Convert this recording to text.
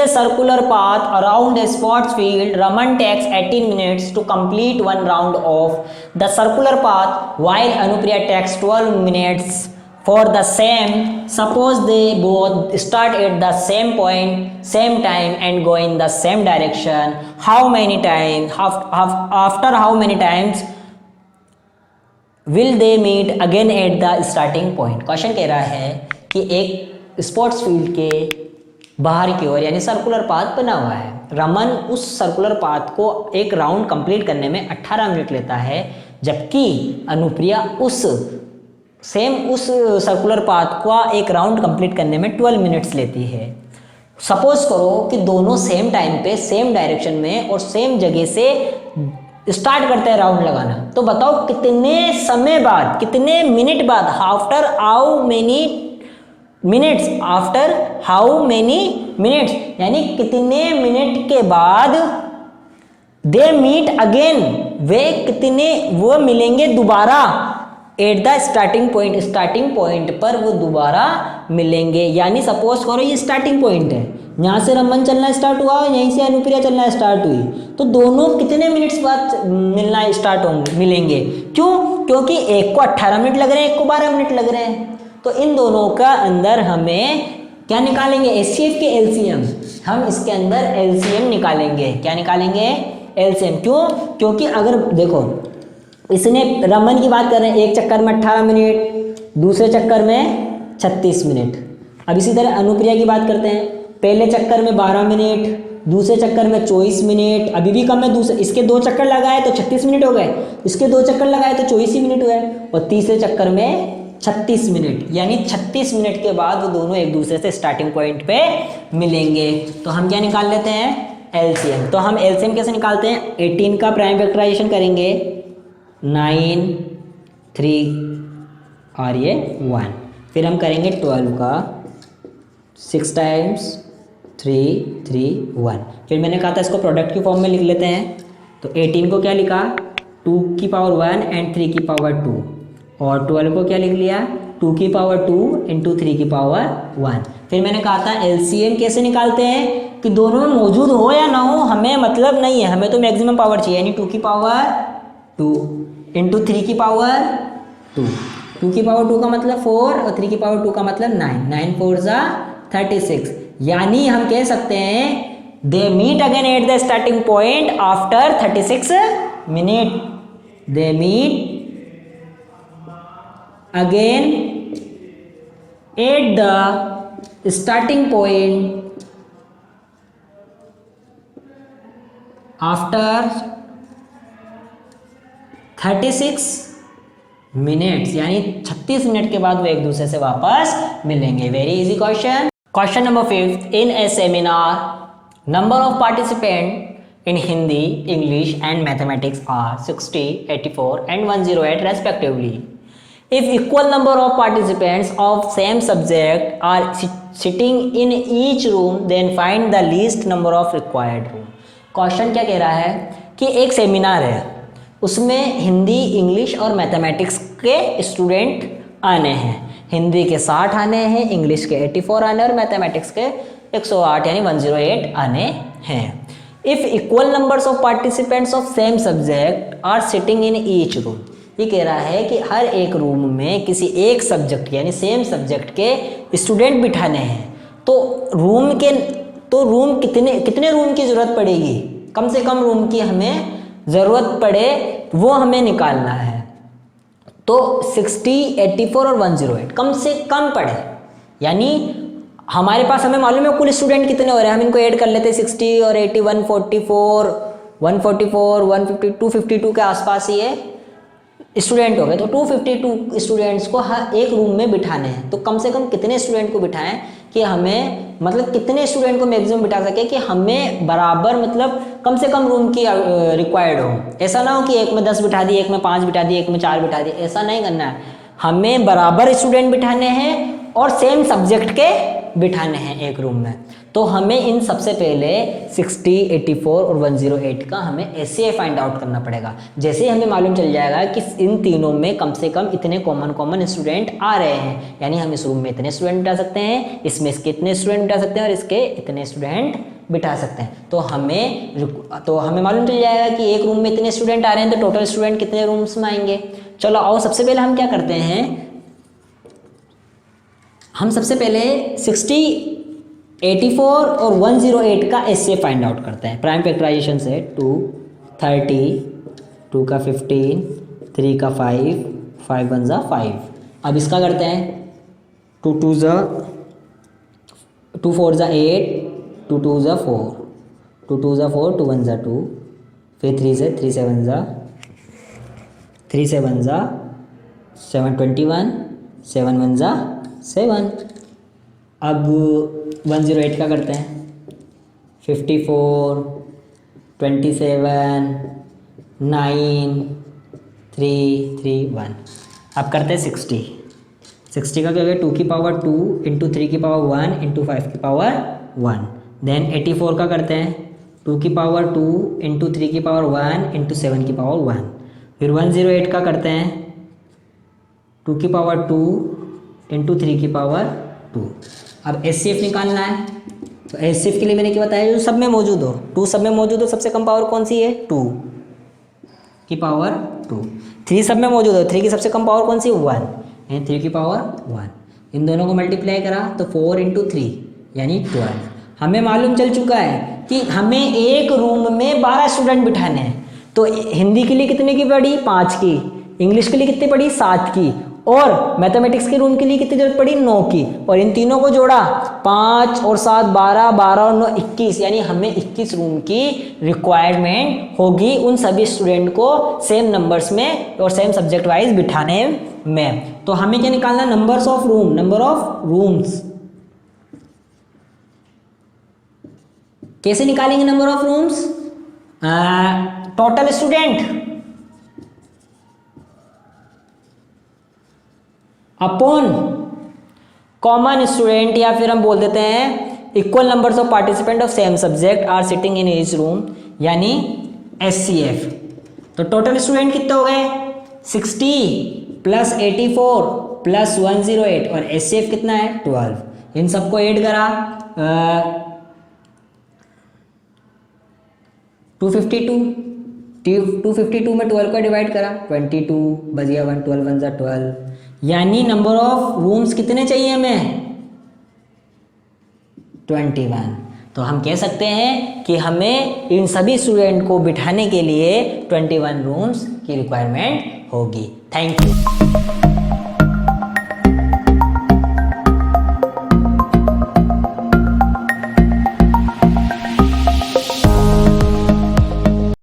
circular path around a sports field. Raman takes 18 minutes to complete one round of the circular path, while Anupriya takes 12 minutes for the same. Suppose they both start at the same point, same time, and go in the same direction. How many times? After how many times will they meet again at the starting point? Question कह रहा है कि एक sports field के बाहर की ओर यानी circular path बना हुआ है। रमन उस सर्कुलर पाथ को एक राउंड कंप्लीट करने में 18 मिनट लेता है, जबकि अनुप्रिया उस सर्कुलर पाथ का एक राउंड कंप्लीट करने में 12 मिनट्स लेती है। सपोज करो कि दोनों सेम टाइम पे सेम डायरेक्शन में और सेम जगह से स्टार्ट करते हैं राउंड लगाना, तो बताओ कितने समय बाद, कितने मिनट बाद, आफ्टर हाउ मेनी मिनट्स यानी कितने मिनट के बाद दे मीट अगेन, वो मिलेंगे दोबारा एट द स्टार्टिंग पॉइंट पर वो दोबारा मिलेंगे। यानी सपोज करो ये स्टार्टिंग पॉइंट है, यहाँ से रमन चलना स्टार्ट हुआ, यहीं से अनुप्रिया चलना स्टार्ट हुई, तो दोनों कितने मिनट्स बाद मिलेंगे। क्यों? क्योंकि एक को 18 मिनट लग रहे हैं, एक को 12 मिनट लग रहे हैं। तो इन दोनों का अंदर हमें क्या निकालेंगे? एचसीएफ के एलसीएम। हम इसके अंदर एलसीएम निकालेंगे। क्या निकालेंगे? एलसीएम। क्यों? क्योंकि अगर देखो इसने रमन की बात कर रहे हैं, एक चक्कर में 18 मिनट, दूसरे चक्कर में 36 मिनट। अब इसी तरह अनुप्रिया की बात करते हैं, पहले चक्कर में 12 मिनट, दूसरे चक्कर में 24 मिनट, अभी भी कम है। दूसरे इसके 2 चक्कर लगाए तो 36 मिनट हो गए, इसके 2 चक्कर लगाए तो 24 ही मिनट हुए, और तीसरे चक्कर में 36 मिनट। यानी 36 मिनट के बाद वो दोनों एक दूसरे से स्टार्टिंग पॉइंट पे मिलेंगे। तो हम क्या निकाल लेते हैं? एलसीएम। तो हम एलसीएम कैसे निकालते हैं? 18 का प्राइम फैक्टराइजेशन करेंगे, 9, 3 और ये 1। फिर हम करेंगे 12 का 6 टाइम्स 3, 3, 1। फिर मैंने कहा था इसको प्रोडक्ट की फॉर्म में लिख लेते हैं। तो 18 को क्या लिखा? 2 की पावर 1 एंड 3 की पावर 2, और 12 को क्या लिख लिया? 2 की पावर 2 इंटू 3 की पावर 1। फिर मैंने कहा था एलसीएम कैसे निकालते हैं कि दोनों में मौजूद हो या ना हो हमें मतलब नहीं है, हमें तो मैक्सिमम पावर चाहिए। यानी 2 की पावर 2 इंटू 3 की पावर 2। 2 की पावर 2 का मतलब 4 और 3 की पावर 2 का मतलब 9। 9 4 ज़ा 36। यानी हम कह सकते हैं they meet again at the starting point after 36 minute. They meet again at the starting point after 36 minutes. यानी 36 मिनट के बाद वो एक दूसरे से वापस मिलेंगे। Very easy question. Question number 5, in a seminar number of participant in Hindi, English and mathematics are 60, 84 and 108 respectively. If equal number of participants of same subject are sitting in each room, then find the least number of required room. Question क्या कह रहा है कि एक seminar है, उसमें Hindi, English और mathematics के स्टूडेंट आने हैं। हिंदी के 60 आने हैं, इंग्लिश के 84 आने और मैथमेटिक्स के 108 यानी 108 आने हैं। If equal numbers of participants of same subject are sitting in each room, ये कह रहा है कि हर एक रूम में किसी एक सब्जेक्ट यानी सेम सब्जेक्ट के स्टूडेंट बिठाने हैं, तो रूम कितने रूम की ज़रूरत पड़ेगी? कम से कम रूम की हमें ज़रूरत पड़े वो हमें निकालना है। तो 60, 84 और 108 कम से कम पड़े, यानी हमारे पास हमें मालूम है कुल स्टूडेंट कितने हो रहे हैं, हम इनको ऐड कर लेते हैं। 60 और 80 144, 150, 252 के आसपास ये स्टूडेंट हो गए। तो 252 स्टूडेंट्स को हर एक रूम में बिठाने हैं। तो कम से कम कितने स्टूडेंट को बिठाएं कि हमें मतलब कितने स्टूडेंट को मैक्सिमम बिठा सके कि हमें बराबर मतलब कम से कम रूम की रिक्वायर्ड हो। ऐसा ना हो कि एक में 10 बिठा दिए, एक में 5 बिठा दिए, एक में 4 बिठा दिए, ऐसा नहीं करना है। हमें बराबर स्टूडेंट बिठाने हैं और सेम सब्जेक्ट के बिठाने हैं एक रूम में। तो हमें इन सबसे पहले 60, 84 और 108 का हमें एचसीएफ फाइंड आउट करना पड़ेगा। जैसे ही हमें मालूम चल जाएगा कि इन तीनों में कम से कम इतने कॉमन स्टूडेंट आ रहे हैं, यानी हम इस रूम में इतने स्टूडेंट बिठा सकते हैं, इसमें इसके इतने स्टूडेंट बिठा सकते हैं और इसके इतने स्टूडेंट बिठा सकते हैं। तो हमें मालूम चल जाएगा कि एक रूम में इतने स्टूडेंट आ रहे हैं, तो टोटल स्टूडेंट कितने रूम्स में आएंगे। चलो आओ, सबसे पहले हम क्या करते हैं, हम सबसे पहले 60, 84 और 108 का एचसीएफ फाइंड आउट करते हैं प्राइम फैक्टराइजेशन से। 2, 30, 2 का 15, 3 का 5, 5 1 जा 5। अब इसका करते हैं 2 2 जा 2 4 जा 8, 2 2 जा 4, 2 2 जा 4, 2 1 जा 2, फिर 3 से 3 7 जा 3 7 जा 7 21, 7 1 जा 7। अब 108 का करते हैं 54, 27, 9, 3 3 1। अब करते हैं 60। 60 का क्या होगा, 2 की पावर 2 इंटू 3 की पावर 1 इंटू 5 की पावर 1। देन 84 का करते हैं 2 की पावर 2 इंटू 3 की पावर 1 इंटू 7 की पावर 1। फिर 108 का करते हैं 2 की पावर 2 इंटू 3 की पावर 2। अब एचसीएफ निकालना है, तो एचसीएफ के लिए मैंने क्या बताया, जो सब में मौजूद हो, 2 सब में मौजूद हो, सबसे कम पावर कौन सी है, 2 की पावर 2। 3 सब में मौजूद हो, 3 की सबसे कम पावर कौन सी, 1 यानी 3 की पावर 1। इन दोनों को मल्टीप्लाई करा तो 4 इंटू 3 यानी 12। हमें मालूम चल चुका है कि हमें एक रूम में 12 स्टूडेंट बिठाने हैं। तो हिंदी के लिए कितने की पड़ी, 5 की, इंग्लिश के लिए कितनी पड़ी, 7 की, और मैथमेटिक्स के रूम के लिए कितनी जरूरत पड़ी, 9 की। और इन तीनों को जोड़ा, 5 और 7 12, 12 और 9 21, यानी हमें 21 रूम की रिक्वायरमेंट होगी उन सभी स्टूडेंट को सेम नंबर्स में और सेम सब्जेक्ट वाइज बिठाने में। तो हमें क्या निकालना, नंबर ऑफ रूम्स। कैसे निकालेंगे number of rooms, total student upon common student, या फिर हम बोल देते हैं equal numbers of participant of same subject are sitting in each room, यानी एचसीएफ। तो टोटल स्टूडेंट कितने हो गए, 60 प्लस 84 प्लस 108, और एचसीएफ कितना है, 12। इन सबको ऐड करा 252 में 12 को डिवाइड करा 22 बच गया 1, 12 1 जा 12, यानी नंबर ऑफ रूम्स कितने चाहिए हमें, 21। तो हम कह सकते हैं कि हमें इन सभी स्टूडेंट को बिठाने के लिए 21 रूम्स की रिक्वायरमेंट होगी। Thank you.